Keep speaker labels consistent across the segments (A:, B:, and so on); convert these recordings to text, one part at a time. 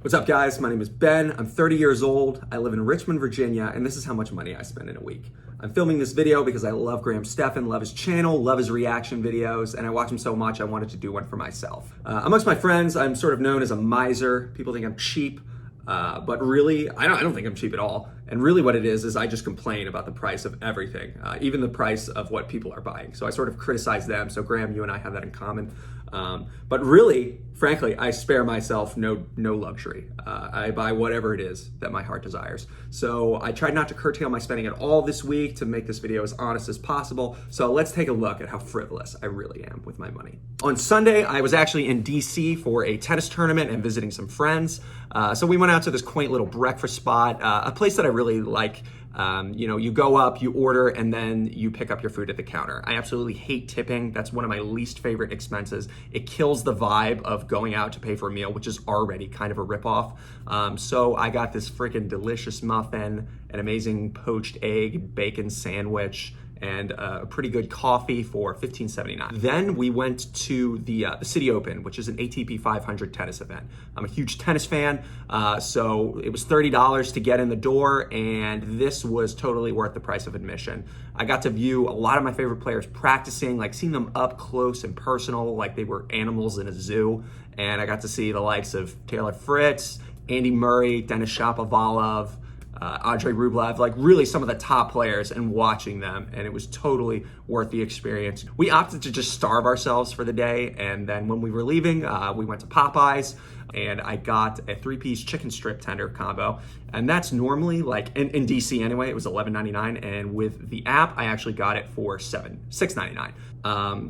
A: What's up, guys? My name is Ben. I'm 30 years old. I live in Richmond, Virginia, and this is how much money I spend in a week. I'm filming this video because I love Graham Stephan, love his channel, love his reaction videos, and I watch him so much I wanted to do one for myself. Amongst my friends, I'm sort of known as a miser. People think I'm cheap, but really, I don't think I'm cheap at all. And really what it is I just complain about the price of everything, even the price of what people are buying. So I sort of criticize them. So Graham, you and I have that in common. But really, frankly, I spare myself no luxury. I buy whatever it is that my heart desires. So I tried not to curtail my spending at all this week to make this video as honest as possible. So let's take a look at how frivolous I really am with my money. On Sunday, I was actually in DC for a tennis tournament and visiting some friends. So we went out to this quaint little breakfast spot, a place that I really like. You go up, you order, and then you pick up your food at the counter. I absolutely hate tipping. That's one of my least favorite expenses. It kills the vibe of going out to pay for a meal, which is already kind of a ripoff. So I got this freaking delicious muffin, an amazing poached egg, bacon sandwich, and a pretty good coffee for $15.79. Then we went to the City Open, which is an ATP 500 tennis event. I'm a huge tennis fan, so it was $30 to get in the door, and this was totally worth the price of admission. I got to view a lot of my favorite players practicing, like seeing them up close and personal, like they were animals in a zoo, and I got to see the likes of Taylor Fritz, Andy Murray, Denis Shapovalov, Andrei Rublev, like really some of the top players, and watching them, and it was totally worth the experience. We opted to just starve ourselves for the day, and then when we were leaving, we went to Popeyes, and I got a 3-piece chicken strip tender combo, and that's normally, like in DC anyway, it was $11.99, and with the app, I actually got it for $6.99.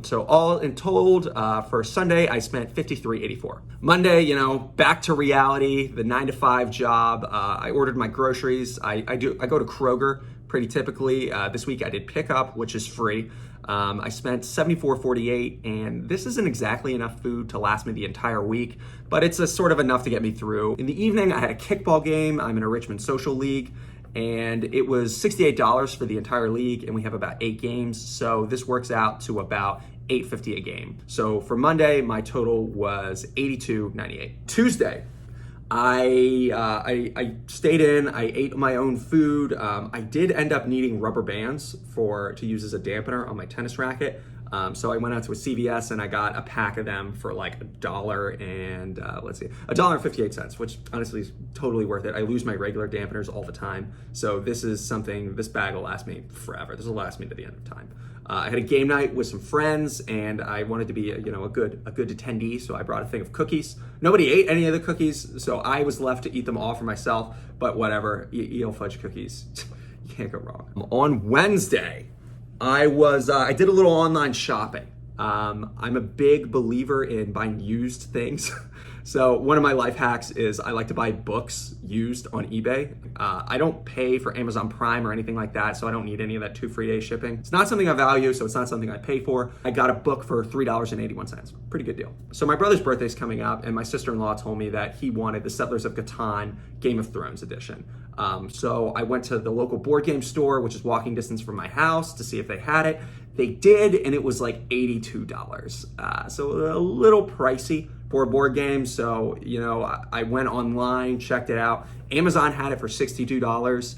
A: So all in told, for Sunday, I spent $53.84. Monday, back to reality, the 9-to-5 job. I ordered my groceries. I go to Kroger pretty typically. This week I did pickup, which is free. I spent $74.48, and this isn't exactly enough food to last me the entire week, but it's a sort of enough to get me through. In the evening, I had a kickball game. I'm in a Richmond social league, and it was $68 for the entire league, and we have about 8 games, so this works out to about $8.50 a game. So for Monday, my total was $82.98. Tuesday, I stayed in, I ate my own food. I did end up needing rubber bands to use as a dampener on my tennis racket. So I went out to a CVS and I got a pack of them for like $1.58, which honestly is totally worth it. I lose my regular dampeners all the time. So this bag will last me forever. This will last me to the end of time. I had a game night with some friends, and I wanted to be a good attendee, so I brought a thing of cookies. Nobody ate any of the cookies, so I was left to eat them all for myself, but whatever, EL fudge cookies, you can't go wrong. On Wednesday, I did a little online shopping. I'm a big believer in buying used things. So one of my life hacks is I like to buy books used on eBay. I don't pay for Amazon Prime or anything like that, so I don't need any of that 2 free day shipping. It's not something I value, so it's not something I pay for. I got a book for $3.81. Pretty good deal. So my brother's birthday's coming up, and my sister-in-law told me that he wanted the Settlers of Catan Game of Thrones edition. So I went to the local board game store, which is walking distance from my house, to see if they had it. They did, and it was like $82. So a little pricey for a board game. So, I went online, checked it out. Amazon had it for $62.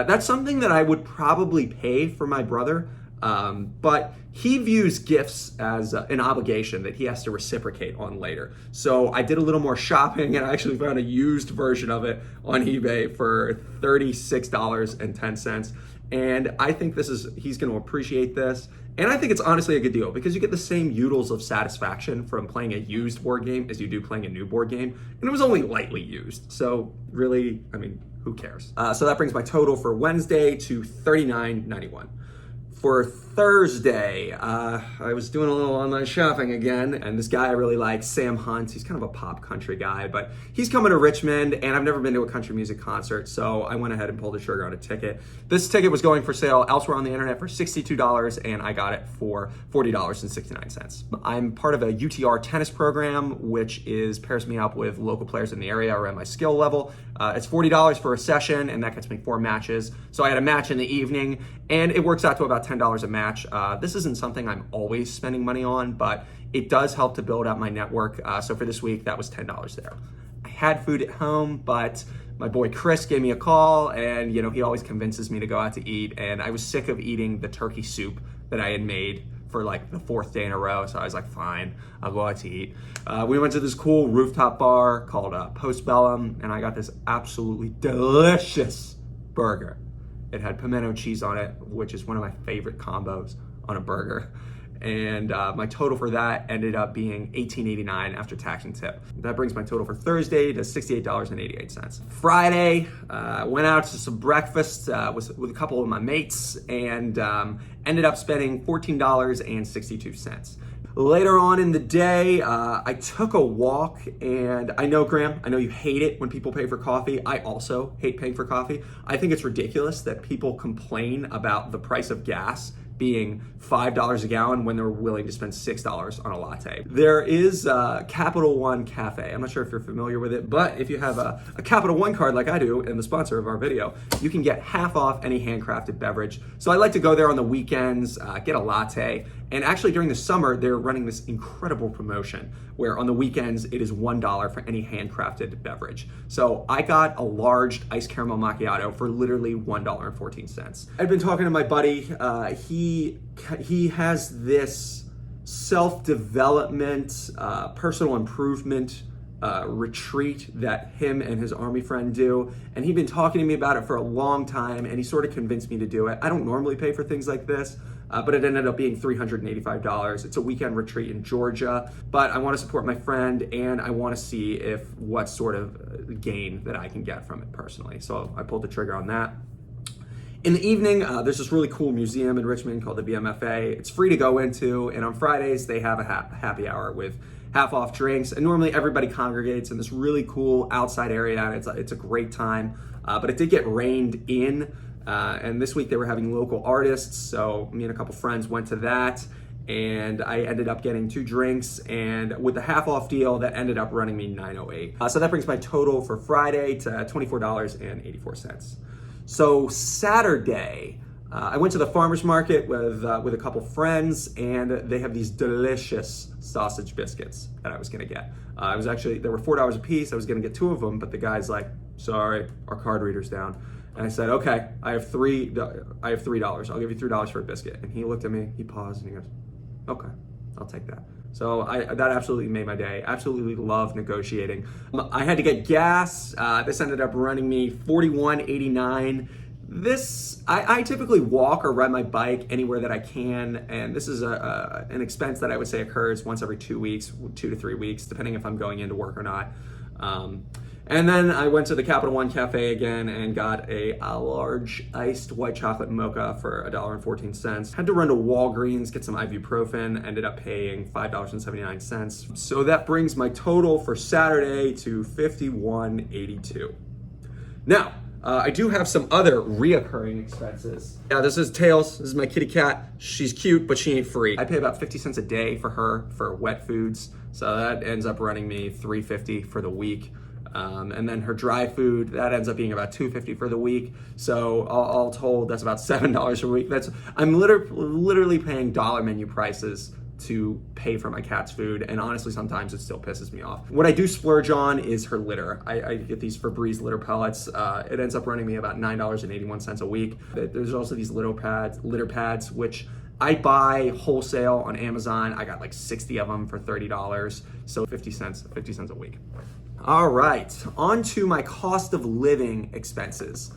A: That's something that I would probably pay for my brother, but he views gifts as an obligation that he has to reciprocate on later. So I did a little more shopping, and I actually found a used version of it on eBay for $36.10. And I think he's going to appreciate this. And I think it's honestly a good deal because you get the same oodles of satisfaction from playing a used board game as you do playing a new board game. And it was only lightly used. So really, who cares? So that brings my total for Wednesday to $39.91. For Thursday, I was doing a little online shopping again, and this guy I really like, Sam Hunt, he's kind of a pop country guy, but he's coming to Richmond, and I've never been to a country music concert, so I went ahead and pulled the trigger on a ticket. This ticket was going for sale elsewhere on the internet for $62, and I got it for $40.69. I'm part of a UTR tennis program, which pairs me up with local players in the area around my skill level. It's $40 for a session, and that gets me 4 matches. So I had a match in the evening, and it works out to about $10 a match. This isn't something I'm always spending money on, but it does help to build out my network. So for this week, that was $10 there. I had food at home, but my boy Chris gave me a call, and he always convinces me to go out to eat, and I was sick of eating the turkey soup that I had made for like the 4th day in a row, so I was like, fine, I'll go out to eat. We went to this cool rooftop bar called Postbellum, and I got this absolutely delicious burger. It had pimento cheese on it, which is one of my favorite combos on a burger. And my total for that ended up being $18.89 after tax and tip. That brings my total for Thursday to $68.88. Friday, went out to some breakfast with a couple of my mates, and ended up spending $14.62. Later on in the day, I took a walk, and I know, Graham, I know you hate it when people pay for coffee. I also hate paying for coffee. I think it's ridiculous that people complain about the price of gas being $5 a gallon when they're willing to spend $6 on a latte. There is Capital One Cafe. I'm not sure if you're familiar with it, but if you have a Capital One card like I do, and the sponsor of our video, you can get half off any handcrafted beverage. So I like to go there on the weekends, get a latte. And actually during the summer, they're running this incredible promotion where on the weekends, it is $1 for any handcrafted beverage. So I got a large iced caramel macchiato for literally $1.14. I've been talking to my buddy. He has this self-development, personal improvement retreat that him and his army friend do. And he'd been talking to me about it for a long time, and he sort of convinced me to do it. I don't normally pay for things like this, but it ended up being $385. It's a weekend retreat in Georgia, but I want to support my friend, and I want to see what sort of gain that I can get from it personally. So I pulled the trigger on that. In the evening, there's this really cool museum in Richmond called the BMFA. It's free to go into, and on Fridays, they have a happy hour with half off drinks, and normally everybody congregates in this really cool outside area, and it's a great time, but it did get rained in, and this week they were having local artists, so me and a couple friends went to that, and I ended up getting 2 drinks, and with the half off deal, that ended up running me $9.08. So that brings my total for Friday to $24.84. So Saturday, I went to the farmer's market with a couple friends, and they have these delicious sausage biscuits that I was gonna get. They were $4 a piece. I was gonna get 2 of them, but the guy's like, sorry, our card reader's down. And I said, okay, I have $3. I'll give you $3 for a biscuit. And he looked at me, he paused, and he goes, okay, I'll take that. So that absolutely made my day. Absolutely love negotiating. I had to get gas. This ended up running me $41.89. I typically walk or ride my bike anywhere that I can, and this is an expense that I would say occurs once every 2 weeks, 2 to 3 weeks, depending if I'm going into work or not. And then I went to the Capital One Cafe again and got a large iced white chocolate mocha for $1.14. Had to run to Walgreens, get some ibuprofen, ended up paying $5.79. So that brings my total for Saturday to $51.82. Now, I do have some other reoccurring expenses. Yeah, this is Tails. This is my kitty cat. She's cute, but she ain't free. I pay about 50 cents a day for her for wet foods. So that ends up running me $3.50 for the week. And then her dry food, that ends up being about $2.50 for the week. So all told, that's about $7 a week. I'm literally paying dollar menu prices to pay for my cat's food, and honestly sometimes it still pisses me off. What I do splurge on is her litter. I get these Febreze litter pellets. It ends up running me about $9.81 a week. There's also these litter pads, which I buy wholesale on Amazon. I got like 60 of them for $30, so 50 cents a week. All right, on to my cost of living expenses.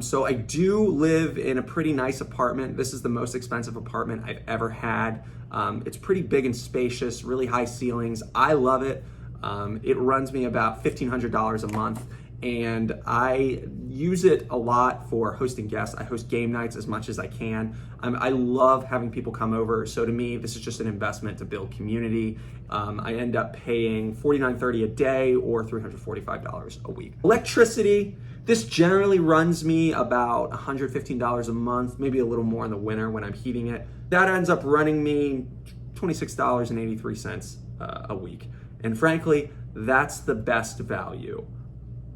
A: So I do live in a pretty nice apartment. This is the most expensive apartment I've ever had. It's pretty big and spacious, really high ceilings. I love it. It runs me about $1,500 a month, and I use it a lot for hosting guests. I host game nights as much as I can. I love having people come over, so to me, this is just an investment to build community. I end up paying $49.30 a day or $345 a week. Electricity, this generally runs me about $115 a month, maybe a little more in the winter when I'm heating it. That ends up running me $26.83 a week. And frankly, that's the best value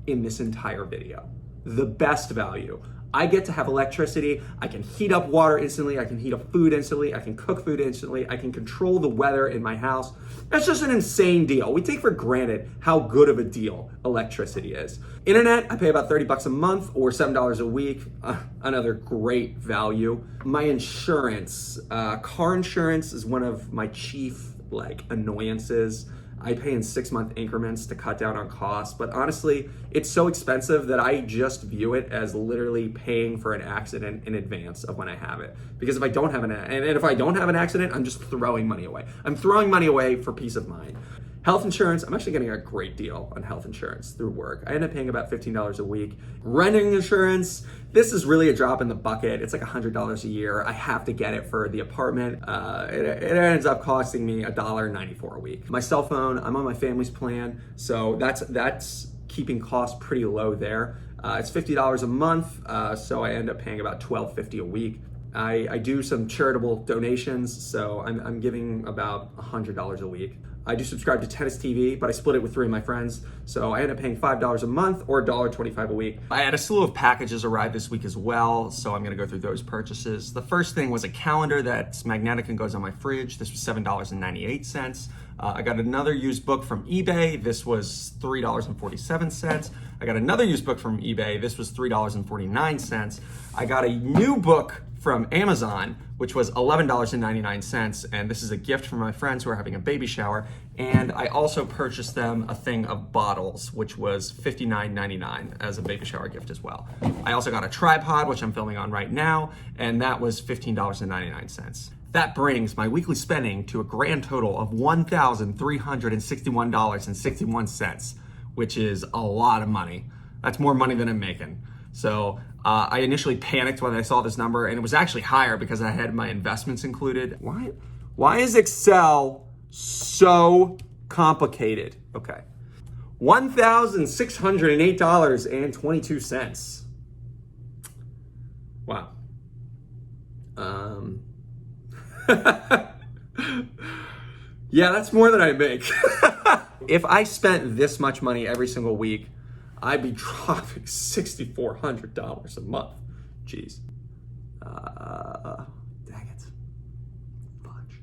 A: in this entire video. The best value. I get to have electricity. I can heat up water instantly. I can heat up food instantly. I can cook food instantly. I can control the weather in my house. That's just an insane deal. We take for granted how good of a deal electricity is. Internet, I pay about 30 bucks a month or $7 a week. Another great value. My insurance, car insurance is one of my chief annoyances. I pay in 6-month increments to cut down on costs, but honestly, it's so expensive that I just view it as literally paying for an accident in advance of when I have it. Because if I don't have if I don't have an accident, I'm just throwing money away. I'm throwing money away for peace of mind. Health insurance, I'm actually getting a great deal on health insurance through work. I end up paying about $15 a week. Renting insurance, this is really a drop in the bucket. It's like $100 a year. I have to get it for the apartment. It ends up costing me $1.94 a week. My cell phone, I'm on my family's plan, so that's keeping costs pretty low there. It's $50 a month, so I end up paying about $12.50 a week. I do some charitable donations, so I'm giving about $100 a week. I do subscribe to Tennis TV, but I split it with 3 of my friends, so I end up paying $5 a month or $1.25 a week. I had a slew of packages arrive this week as well, so I'm gonna go through those purchases. The first thing was a calendar that's magnetic and goes on my fridge. This was $7.98. I got another used book from eBay. This was $3.47. I got another used book from eBay. This was $3.49. I got a new book from Amazon, which was $11.99, and this is a gift from my friends who are having a baby shower. And I also purchased them a thing of bottles, which was $59.99 as a baby shower gift as well. I also got a tripod, which I'm filming on right now, and that was $15.99. That brings my weekly spending to a grand total of $1,361.61, which is a lot of money. That's more money than I'm making. So I initially panicked when I saw this number, and it was actually higher because I had my investments included. Why is Excel so complicated? Okay. $1,608.22. Wow. Yeah, that's more than I make. If I spent this much money every single week, I'd be dropping $6,400 a month. Jeez. Dang it. Fudge.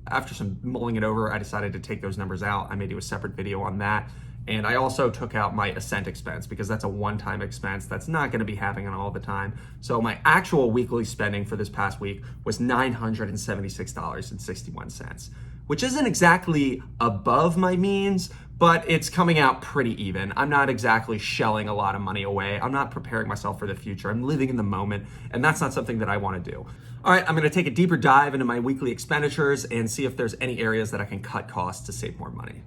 A: After some mulling it over, I decided to take those numbers out. I may do a separate video on that. And I also took out my Ascent expense because that's a one-time expense that's not going to be happening all the time. So my actual weekly spending for this past week was $976.61, which isn't exactly above my means, but it's coming out pretty even. I'm not exactly shelling a lot of money away. I'm not preparing myself for the future. I'm living in the moment, and that's not something that I want to do. All right, I'm gonna take a deeper dive into my weekly expenditures and see if there's any areas that I can cut costs to save more money.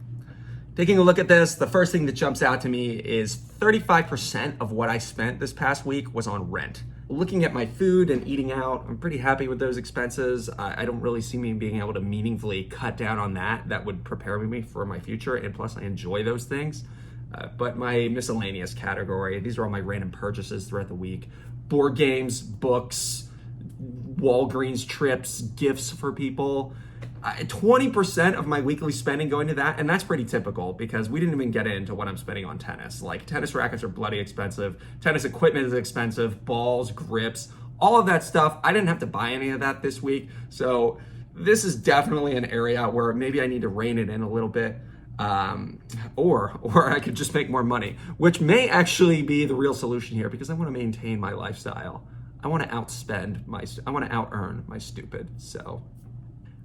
A: Taking a look at this, the first thing that jumps out to me is 35% of what I spent this past week was on rent. Looking at my food and eating out, I'm pretty happy with those expenses. I don't really see me being able to meaningfully cut down on that. That would prepare me for my future, and plus I enjoy those things. But my miscellaneous category, these are all my random purchases throughout the week. Board games, books, Walgreens trips, gifts for people. 20% of my weekly spending going to that, and that's pretty typical because we didn't even get into what I'm spending on tennis. Like, tennis rackets are bloody expensive, tennis equipment is expensive, balls, grips, all of that stuff. I didn't have to buy any of that this week, so this is definitely an area where maybe I need to rein it in a little bit, or I could just make more money, which may actually be the real solution here because I want to maintain my lifestyle. I want to I want to out-earn my stupid, so.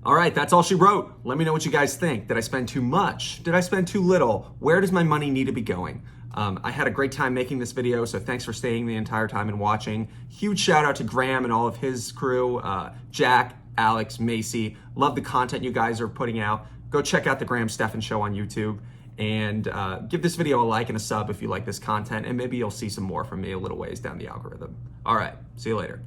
A: All right, that's all she wrote. Let me know what you guys think. Did I spend too much? Did I spend too little? Where does my money need to be going? I had a great time making this video, so thanks for staying the entire time and watching. Huge shout out to Graham and all of his crew, Jack, Alex, Macy. Love the content you guys are putting out. Go check out the Graham Stephan Show on YouTube, and give this video a like and a sub if you like this content, and maybe you'll see some more from me a little ways down the algorithm. All right, see you later.